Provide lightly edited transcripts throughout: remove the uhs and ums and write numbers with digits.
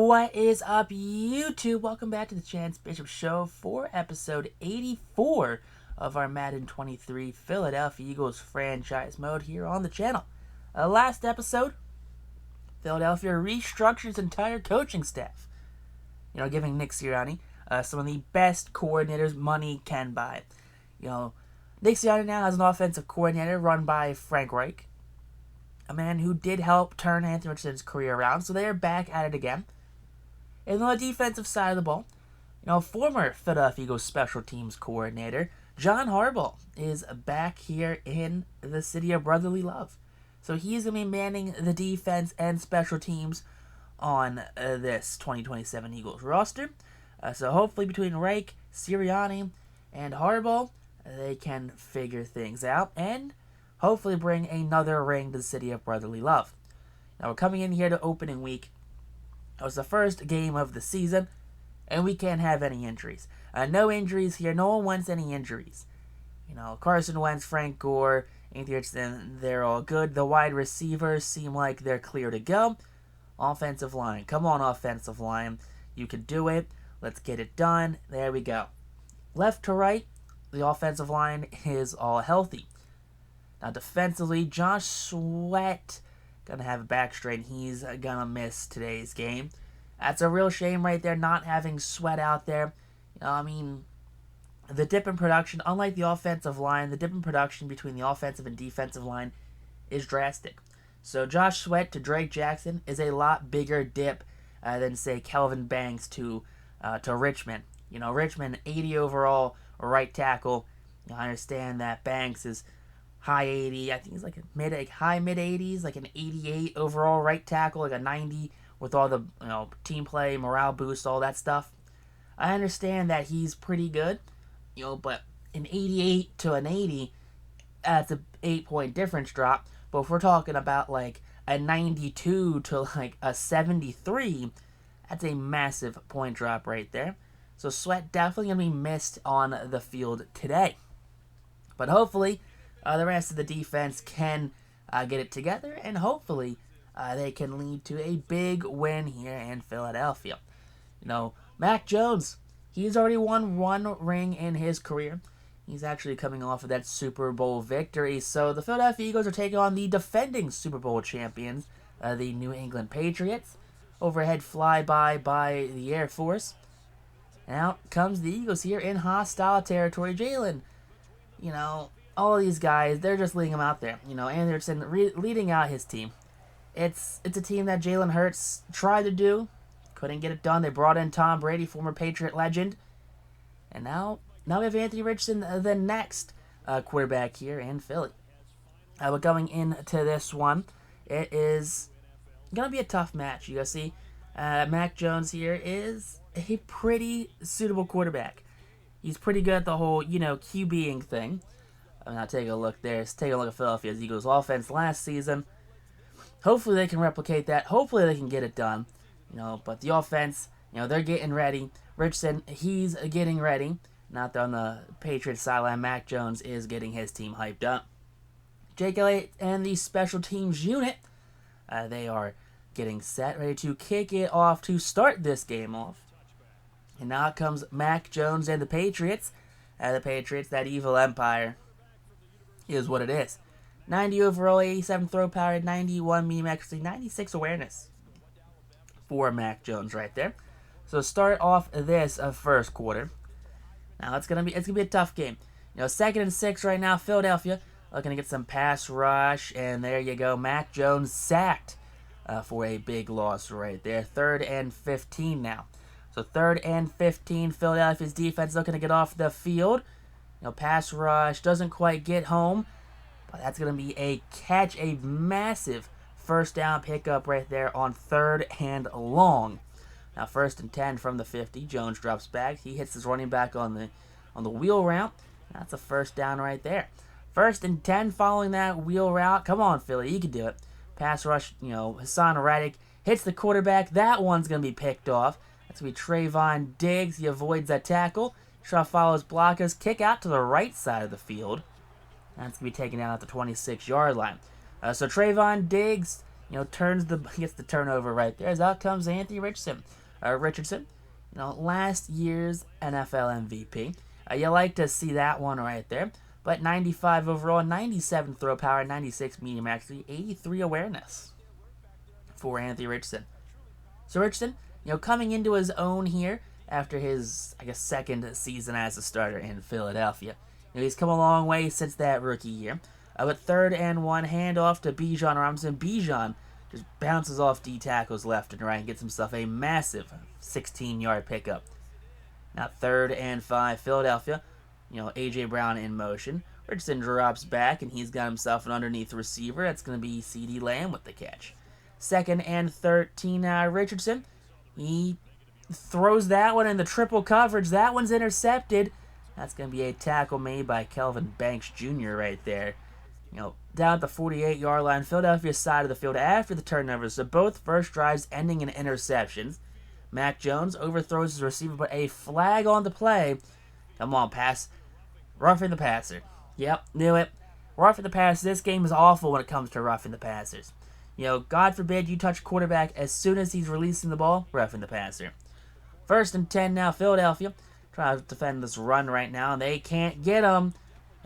What is up, YouTube? Welcome back to the Chance Bishop Show for episode 84 of our Madden 23 Philadelphia Eagles franchise mode here on the channel. Last episode, Philadelphia restructured its entire coaching staff. Giving Nick Sirianni some of the best coordinators money can buy. Nick Sirianni now has an offensive coordinator run by Frank Reich, a man who did help turn Anthony Richardson's career around, so they are back at it again. And on the defensive side of the ball, former Philadelphia Eagles special teams coordinator John Harbaugh is back here in the city of brotherly love. So he's going to be manning the defense and special teams on this 2027 Eagles roster. So hopefully between Reich, Sirianni, and Harbaugh, they can figure things out and hopefully bring another ring to the city of brotherly love. Now we're coming in here to opening week. It was the first game of the season, and we can't have any injuries. No injuries here. No one wants any injuries. Carson Wentz, Frank Gore, Anthony Richardson, they're all good. The wide receivers seem like they're clear to go. Offensive line. Come on, offensive line. You can do it. Let's get it done. There we go. Left to right, the offensive line is all healthy. Now defensively, Josh Sweat gonna have a back strain. He's gonna miss today's game. That's a real shame right there, not having Sweat out there. The dip in production, unlike the offensive line, the dip in production between the offensive and defensive line is drastic. So Josh Sweat to Drake Jackson is a lot bigger dip than, say, Kelvin Banks to Richmond. Richmond 80 overall right tackle. I understand that Banks is high 80. I think he's like high mid 80s, like an 88 overall right tackle, like a 90 with all the team play, morale boost, all that stuff. I understand that he's pretty good, but an 88 to an 80, that's a 8-point difference drop. But if we're talking about like a 92 to like a 73, that's a massive point drop right there. So Sweat definitely going to be missed on the field today. But hopefully the rest of the defense can get it together, and hopefully they can lead to a big win here in Philadelphia. Mac Jones, he's already won one ring in his career. He's actually coming off of that Super Bowl victory. So the Philadelphia Eagles are taking on the defending Super Bowl champions, the New England Patriots. Overhead flyby by the Air Force. And out comes the Eagles here in hostile territory. Jalen, all of these guys, they're just leading them out there. Anderson leading out his team. It's a team that Jalen Hurts tried to do. Couldn't get it done. They brought in Tom Brady, former Patriot legend. And now we have Anthony Richardson, the next quarterback here in Philly. But going into this one, it is going to be a tough match. You see, Mac Jones here is a pretty suitable quarterback. He's pretty good at the whole, QBing thing. Now take a look there. Let's take a look at Philadelphia's Eagles offense last season. Hopefully they can replicate that. Hopefully they can get it done. But the offense, they're getting ready. Richardson, he's getting ready. Not there on the Patriots sideline. Mac Jones is getting his team hyped up. Jake Elliott and the special teams unit, they are getting set, ready to kick it off to start this game off. And now comes Mac Jones and the Patriots. The Patriots, that evil empire, is what it is. 90 overall, 87 throw power, 91 medium accuracy, 96 awareness for Mac Jones right there. So start off this first quarter. Now it's gonna be a tough game. 2nd and 6 right now. Philadelphia looking to get some pass rush, and there you go. Mac Jones sacked for a big loss right there. 3rd and 15 now. So 3rd and 15. Philadelphia's defense looking to get off the field. Pass rush doesn't quite get home, but that's going to be a catch, a massive first down pickup right there on 3rd and long. Now 1st and 10 from the 50. Jones drops back. He hits his running back on the wheel route. That's a first down right there. 1st and 10 following that wheel route. Come on, Philly, you can do it. Pass rush, Hassan Reddick hits the quarterback. That one's going to be picked off. That's going to be Trayvon Diggs. He avoids that tackle. Shaw follows blockers. Kick out to the right side of the field. That's going to be taken down at the 26-yard line. So Trayvon Diggs, Gets the turnover right there. As out comes Anthony Richardson. Last year's NFL MVP. You like to see that one right there. But 95 overall, 97 throw power, 96 medium accuracy, 83 awareness for Anthony Richardson. So Richardson, coming into his own here after his, second season as a starter in Philadelphia. He's come a long way since that rookie year. But 3rd and 1, handoff to Bijan Robinson. Bijan just bounces off D tackles left and right and gets himself a massive 16-yard pickup. Now 3rd and 5, Philadelphia. A.J. Brown in motion. Richardson drops back, and he's got himself an underneath receiver. That's going to be C.D. Lamb with the catch. 2nd and 13, Richardson. He throws that one in the triple coverage. That one's intercepted. That's going to be a tackle made by Kelvin Banks Jr. right there. Down at the 48-yard line, Philadelphia's side of the field after the turnovers. So both first drives ending in interceptions. Mac Jones overthrows his receiver, but a flag on the play. Come on, pass. Roughing the passer. Yep, knew it. Roughing the passer. This game is awful when it comes to roughing the passers. God forbid you touch quarterback as soon as he's releasing the ball, roughing the passer. 1st and 10 now, Philadelphia. Trying to defend this run right now, and they can't get him.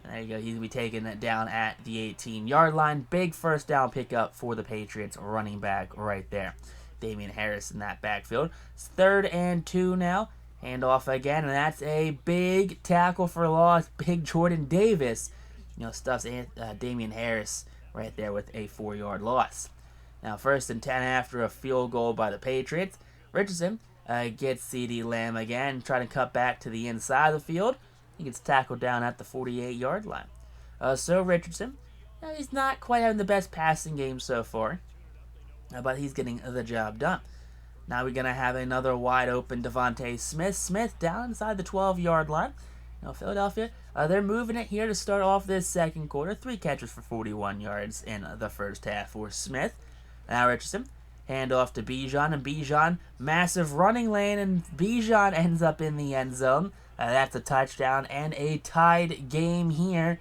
And there you go. He's going to be taking it down at the 18-yard line. Big first down pickup for the Patriots running back right there. Damian Harris in that backfield. It's 3rd and 2 now. Handoff again, and that's a big tackle for loss. Big Jordan Davis, stuffs Damian Harris right there with a 4-yard loss. Now 1st and 10 after a field goal by the Patriots. Richardson gets C.D. Lamb again, trying to cut back to the inside of the field. He gets tackled down at the 48-yard line. So Richardson, he's not quite having the best passing game so far, but he's getting the job done. Now we're going to have another wide open Devontae Smith. Smith down inside the 12-yard line. Philadelphia, they're moving it here to start off this second quarter. 3 catches for 41 yards in the first half for Smith. Now Richardson, handoff to Bijan, and Bijan, massive running lane, and Bijan ends up in the end zone. That's a touchdown and a tied game here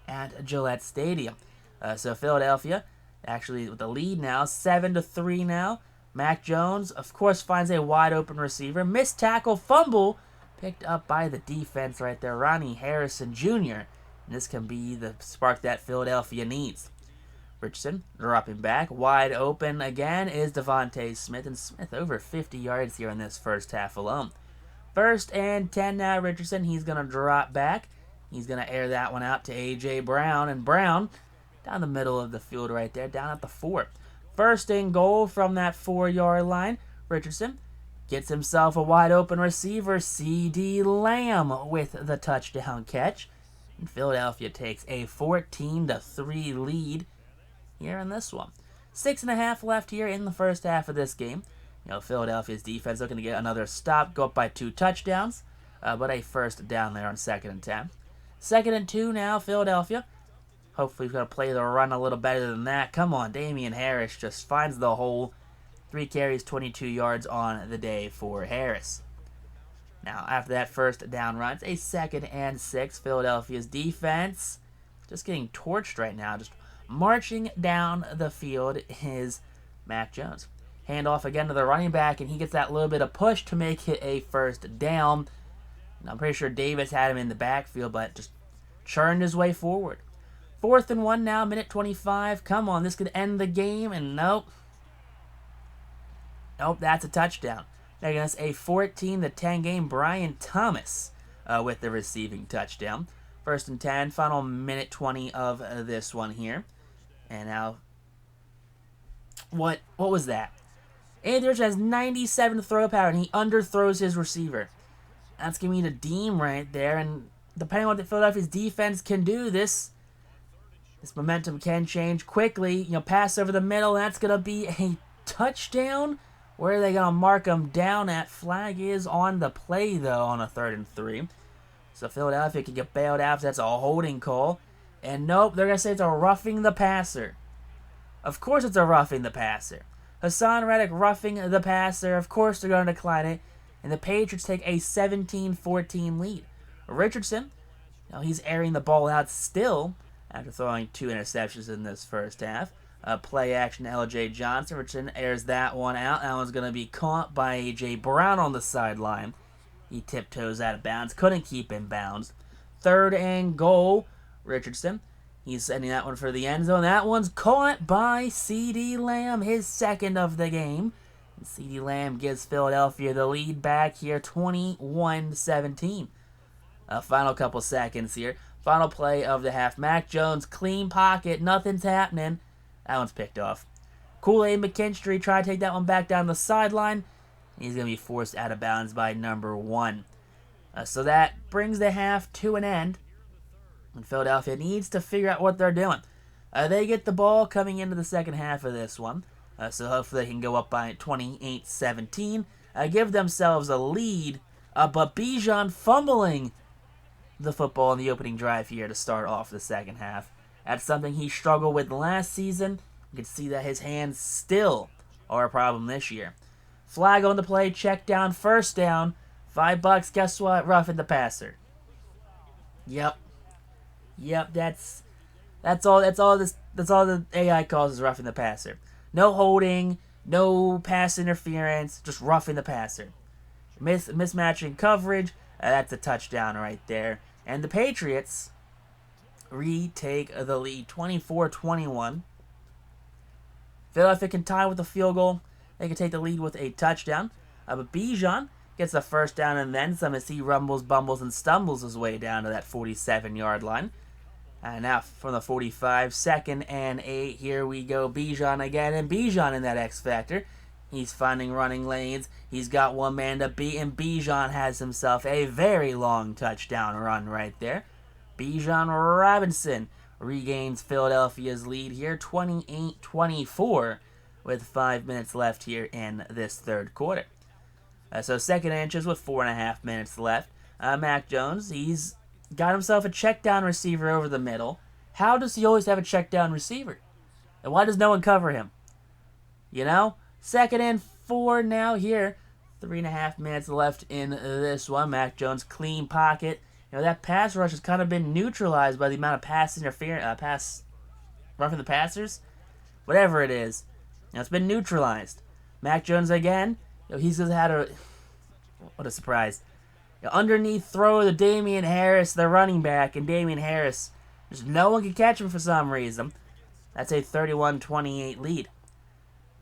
at Gillette Stadium. So Philadelphia, actually with the lead now, 7-3 now. Mac Jones, of course, finds a wide open receiver. Missed tackle, fumble, picked up by the defense right there. Ronnie Harrison Jr. And this can be the spark that Philadelphia needs. Richardson dropping back. Wide open again is Devontae Smith. And Smith over 50 yards here in this first half alone. 1st and 10 now, Richardson. He's going to drop back. He's going to air that one out to A.J. Brown. And Brown down the middle of the field right there, down at the 4. 1st and goal from that 4-yard line. Richardson gets himself a wide open receiver. C.D. Lamb with the touchdown catch. And Philadelphia takes a 14-3 lead here in this one. 6.5 left here in the first half of this game. Philadelphia's defense looking to get another stop, go up by 2 touchdowns, but a first down there on 2nd and 10. 2nd and 2 now, Philadelphia. Hopefully he's going to play the run a little better than that. Come on, Damian Harris just finds the hole. 3 carries, 22 yards on the day for Harris. Now, after that first down run, it's a 2nd and 6. Philadelphia's defense just getting torched right now. Just marching down the field is Mac Jones. Handoff again to the running back, and he gets that little bit of push to make it a first down. And I'm pretty sure Davis had him in the backfield, but just churned his way forward. 4th and 1 now, minute 25. Come on, this could end the game, and nope. Nope, that's a touchdown. Making us a 14-10 game. Brian Thomas with the receiving touchdown. 1st and 10, final minute 20 of this one here. And now, what was that? Anthony Richardson has 97 throw power, and he underthrows his receiver. That's going to be the Deem right there, and depending on what the Philadelphia's defense can do, this momentum can change quickly. Pass over the middle, that's going to be a touchdown. Where are they going to mark him down at? Flag is on the play, though, on a 3rd and 3. So Philadelphia can get bailed out if that's a holding call. And nope, they're going to say it's a roughing the passer. Of course it's a roughing the passer. Hassan Reddick roughing the passer. Of course they're going to decline it. And the Patriots take a 17-14 lead. Richardson, he's airing the ball out still after throwing 2 interceptions in this first half. Play action L.J. Johnson. Richardson airs that one out. That one's going to be caught by A.J. Brown on the sideline. He tiptoes out of bounds. Couldn't keep in bounds. 3rd and goal. Richardson. He's sending that one for the end zone. That one's caught by C.D. Lamb, his 2nd of the game. C.D. Lamb gives Philadelphia the lead back here, 21-17. Final couple seconds here. Final play of the half. Mac Jones, clean pocket, nothing's happening. That one's picked off. Kool-Aid McKinstry tried to take that one back down the sideline. He's going to be forced out of bounds by number 1. So that brings the half to an end. And Philadelphia needs to figure out what they're doing. They get the ball coming into the second half of this one. So hopefully they can go up by 28-17. Give themselves a lead. But Bijan fumbling the football in the opening drive here to start off the second half. That's something he struggled with last season. You can see that his hands still are a problem this year. Flag on the play, check down, 1st down. $5, guess what? Roughing the passer. Yep, that's all the AI calls is roughing the passer. No holding, no pass interference, just roughing the passer. Mismatching coverage, that's a touchdown right there. And the Patriots retake the lead, 24-21. Philadelphia can tie with a field goal. They can take the lead with a touchdown. But Bijan gets the 1st down and then some as he rumbles, bumbles, and stumbles his way down to that 47-yard line. And now from the 45, 2nd and 8, here we go. Bijan again, and Bijan in that X Factor. He's finding running lanes. He's got one man to beat, and Bijan has himself a very long touchdown run right there. Bijan Robinson regains Philadelphia's lead here, 28-24, with 5 minutes left here in this 3rd quarter. So 2nd inches with 4.5 minutes left. Mac Jones, he's got himself a check down receiver over the middle. How does he always have a check down receiver? And why does no one cover him? 2nd and 4 now here. 3.5 minutes left in this one. Mac Jones, clean pocket. That pass rush has kind of been neutralized by the amount of pass interference, roughing the passers. Whatever it is. It's been neutralized. Mac Jones again. He's just had what a surprise. Underneath throw to Damian Harris, the running back, and Damian Harris, just no one can catch him for some reason. That's a 31-28 lead.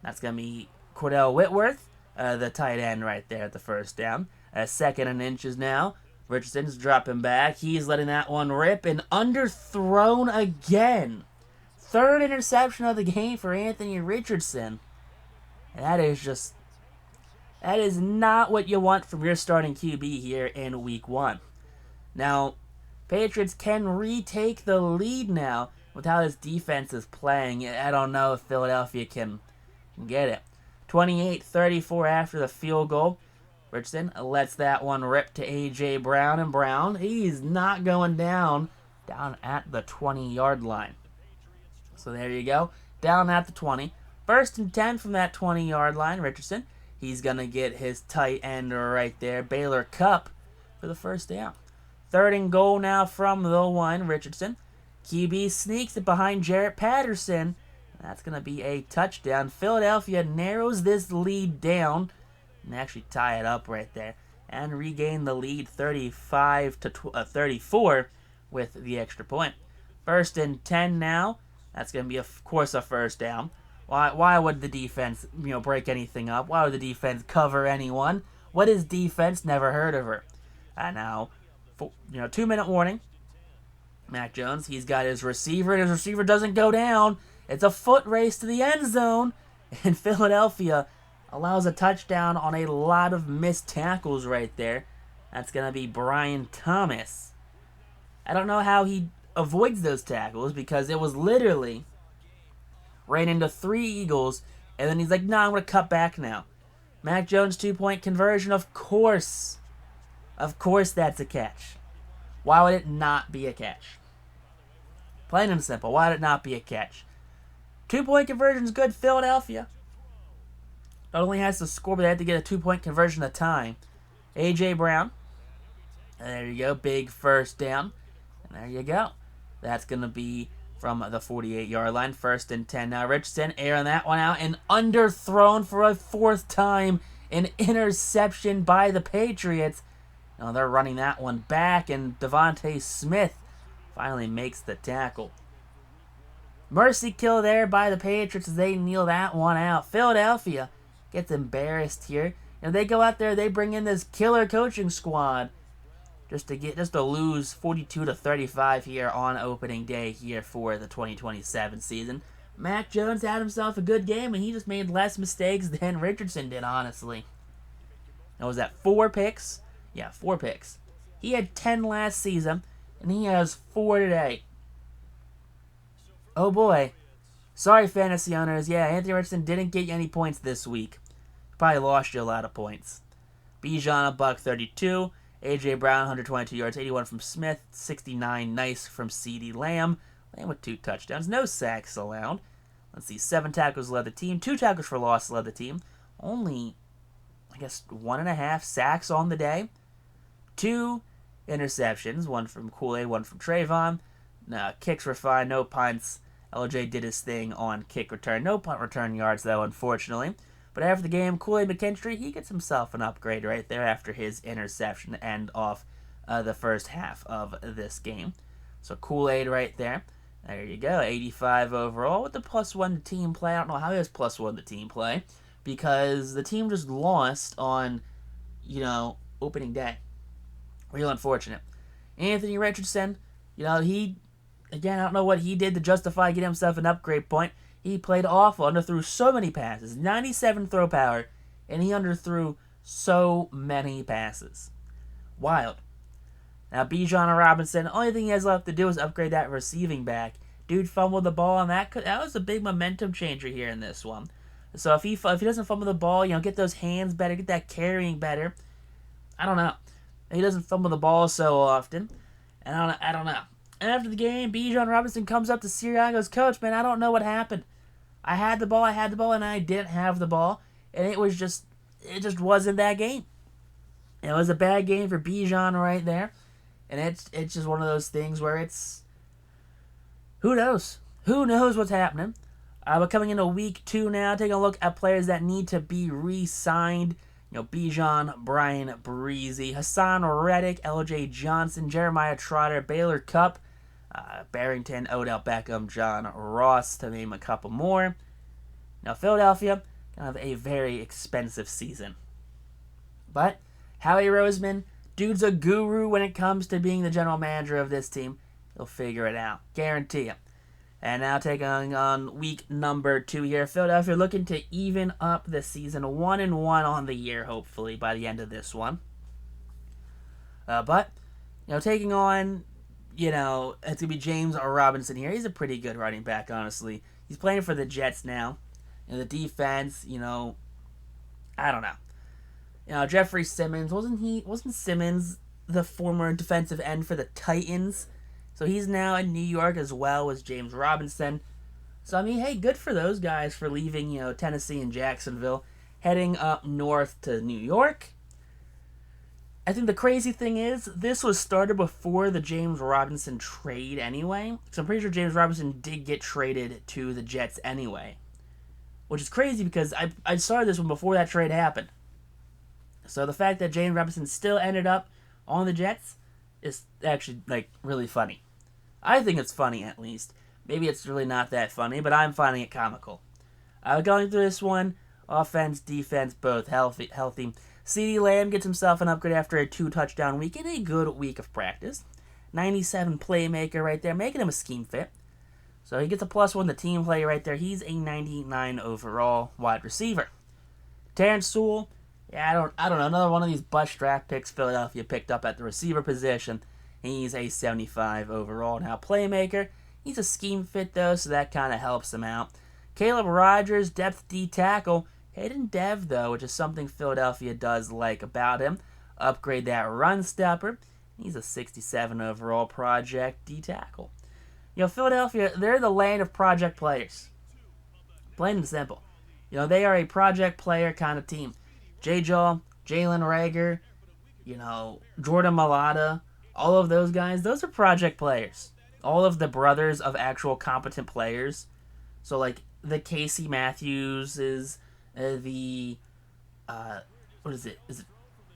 That's going to be Cordell Whitworth, the tight end right there at the 1st down. 2nd and inches now. Richardson's dropping back. He's letting that one rip and underthrown again. 3rd interception of the game for Anthony Richardson. And that is not what you want from your starting QB here in week 1. Now, Patriots can retake the lead now with how this defense is playing. I don't know if Philadelphia can get it. 28-34 after the field goal. Richardson lets that one rip to A.J. Brown, and Brown, he's not going down at the 20-yard line. So there you go, down at the 20. 1st and 10 from that 20-yard line, Richardson. He's going to get his tight end right there, Baylor Cupp, for the 1st down. 3rd and goal now from the 1, Richardson. QB sneaks it behind Jarrett Patterson. That's going to be a touchdown. Philadelphia narrows this lead down and actually tie it up right there and regain the lead 35-34 with the extra point. 1st and 10 now. That's going to be, of course, a 1st down. Why would the defense, break anything up? Why would the defense cover anyone? What is defense? Never heard of her. Now, 2-minute warning. Mac Jones, he's got his receiver, and his receiver doesn't go down. It's a foot race to the end zone, and Philadelphia allows a touchdown on a lot of missed tackles right there. That's going to be Brian Thomas. I don't know how he avoids those tackles because it was literally ran into 3 Eagles, and then he's like, I'm going to cut back now. Mac Jones 2-point conversion, of course. Of course that's a catch. Why would it not be a catch? Plain and simple, why would it not be a catch? 2-point conversion's good, Philadelphia. Not only has to score, but they have to get a 2-point conversion at a time. A.J. Brown. And there you go, big 1st down. And there you go. That's going to be from the 48-yard line. 1st and 10 now. Richardson airing that one out and underthrown for a 4th time. An interception by the Patriots. Now they're running that one back, and Devontae Smith finally makes the tackle. Mercy kill there by the Patriots as they kneel that one out. Philadelphia gets embarrassed here. And they go out there, they bring in this killer coaching squad just to lose 42-35 here on opening day here for the 2027 season. Mac Jones had himself a good game, and he just made less mistakes than Richardson did, honestly. Now, was that 4 picks? Yeah, 4 picks. He had 10 last season, and he has 4 today. Oh boy. Sorry, fantasy owners. Yeah, Anthony Richardson didn't get you any points this week. Probably lost you a lot of points. Bijan, $132. A.J. Brown, 122 yards, 81 from Smith, 69 nice from CeeDee Lamb. Lamb with 2 touchdowns. No sacks allowed. Let's see, 7 tackles led the team. 2 tackles for loss led the team. Only, 1.5 sacks on the day. 2 interceptions. 1 from Kool-Aid, 1 from Trayvon. Kicks were fine. No punts. LJ did his thing on kick return. No punt return yards, though, unfortunately. But after the game, Kool-Aid McKinstry, he gets himself an upgrade right there after his interception to end off the first half of this game. So Kool-Aid right there. There you go, 85 overall with the +1 to team play. I don't know how he has +1 to team play because the team just lost on, opening day. Real unfortunate. Anthony Richardson, he, again, I don't know what he did to justify getting himself an upgrade point. He played awful, underthrew so many passes, 97 throw power, and he underthrew so many passes. Wild. Now, Bijan and Robinson, the only thing he has left to do is upgrade that receiving back. Dude fumbled the ball, and that was a big momentum changer here in this one. So if he doesn't fumble the ball, get those hands better, get that carrying better. I don't know. He doesn't fumble the ball so often, and I don't know. And after the game, Bijan Robinson comes up to Sirianni and goes, "Coach, man, I don't know what happened. I had the ball, and I didn't have the ball, and it just wasn't that game. It was a bad game for Bijan right there, and it's just one of those things where it's, who knows? Who knows what's happening? We're coming into week 2 now, taking a look at players that need to be re-signed. Bijan, Brian Breezy, Hassan Reddick, LJ Johnson, Jeremiah Trotter, Baylor Cupp, Barrington, Odell Beckham, John Ross, to name a couple more. Now, Philadelphia gonna have a very expensive season. But Howie Roseman, dude's a guru when it comes to being the general manager of this team. He'll figure it out. Guarantee you. And now taking on week number 2 here. Philadelphia looking to even up the season. 1-1 on the year, hopefully, by the end of this one. But, taking on, it's going to be James Robinson here. He's a pretty good running back, honestly. He's playing for the Jets now. The defense, I don't know. Jeffrey Simmons, wasn't Simmons the former defensive end for the Titans? So he's now in New York as well as James Robinson. So, hey, good for those guys for leaving, Tennessee and Jacksonville, heading up north to New York. I think the crazy thing is, this was started before the James Robinson trade anyway. So I'm pretty sure James Robinson did get traded to the Jets anyway. Which is crazy because I started this one before that trade happened. So the fact that James Robinson still ended up on the Jets is actually, really funny. I think it's funny, at least. Maybe it's really not that funny, but I'm finding it comical. Going through this one, offense, defense, both healthy. CeeDee Lamb gets himself an upgrade after a 2-touchdown week and a good week of practice. 97 playmaker right there, making him a scheme fit. So he gets a +1 to team play right there. He's a 99 overall wide receiver. Terrence Sewell, I don't know, another one of these bust draft picks Philadelphia picked up at the receiver position. He's a 75 overall. Now, playmaker, he's a scheme fit, though, so that kind of helps him out. Caleb Rogers, depth D tackle. Hidden dev, though, which is something Philadelphia does like about him. Upgrade that run stopper. He's a 67 overall project D tackle. Philadelphia, they're the land of project players. Plain and simple. They are a project player kind of team. J-Jaw, Jalen Reagor, Jordan Mailata, all of those guys, those are project players. all of the brothers of actual competent players. So like the Casey Matthews is what is it?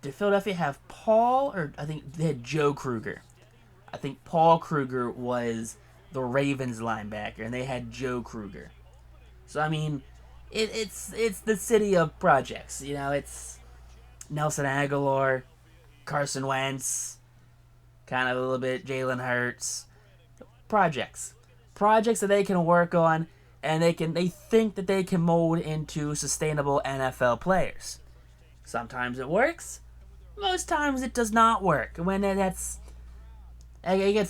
Did Philadelphia have Paul, or I think they had Joe Kruger? I think Paul Kruger was the Ravens linebacker, and they had Joe Kruger. So I mean, it's the city of projects. You know, it's Nelson Aguilar, Carson Wentz, kind of a little bit Jalen Hurts. Projects that they can work on, and they think that they can mold into sustainable NFL players. Sometimes it works, most times it does not work. When it gets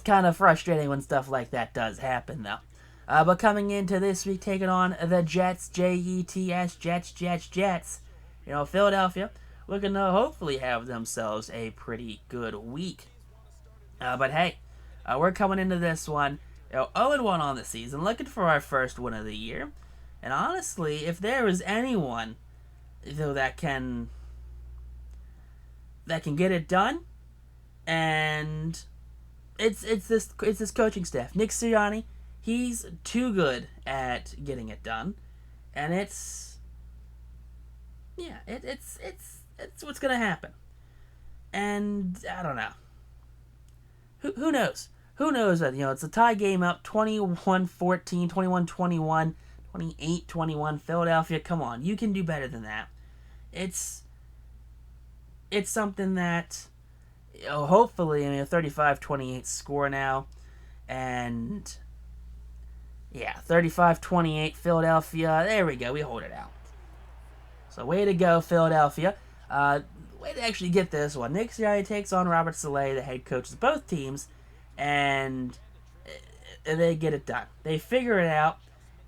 kind of frustrating when stuff like that does happen, though. But coming into this week, taking on the Jets, Jets, Jets. You know, Philadelphia looking to hopefully have themselves a pretty good week. But hey, we're coming into this one, 0-1 on the season, looking for our first win of the year. And honestly, if there is anyone that can get it done, and it's this coaching staff. Nick Sirianni, he's too good at getting it done, and it's what's gonna happen. And I don't know. Who knows? Who knows that, it's a tie game up, 21-14, 21-21, 28-21. Philadelphia, come on, you can do better than that. It's something that, hopefully, a 35-28 score now, and yeah, 35-28 Philadelphia. There we go, we hold it out. So way to go, Philadelphia. Way to actually get this one. Nick Sirianni takes on Robert Saleh, the head coach of both teams, and they get it done. They figure it out,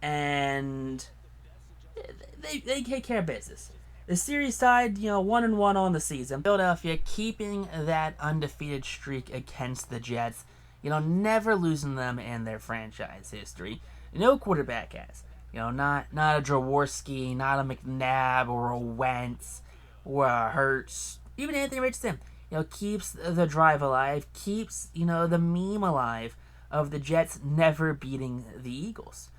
and they take care of business. The series side, 1-1 on the season. Philadelphia keeping that undefeated streak against the Jets. Never losing them in their franchise history. No quarterback has. Not a Jaworski, not a McNabb or a Wentz or a Hurts. Even Anthony Richardson, keeps the drive alive, keeps, the meme alive of the Jets never beating the Eagles.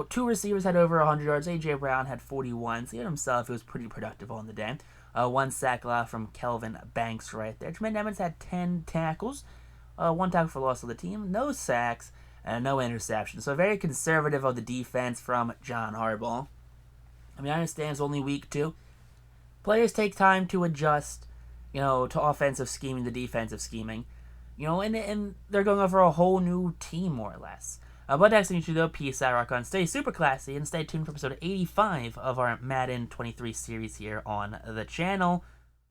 Two receivers had over 100 yards. A.J. Brown had 41, so he himself was pretty productive on the day. One sack allowed from Kelvin Banks right there. Tremaine Edmonds had 10 tackles, one tackle for loss of the team, no sacks, and no interceptions. So very conservative of the defense from John Harbaugh. I understand it's only week 2. Players take time to adjust, to offensive scheming, to defensive scheming, and they're going over a whole new team, more or less. But next thing you should do, peace out, rock on, stay super classy, and stay tuned for episode 85 of our Madden 23 series here on the channel.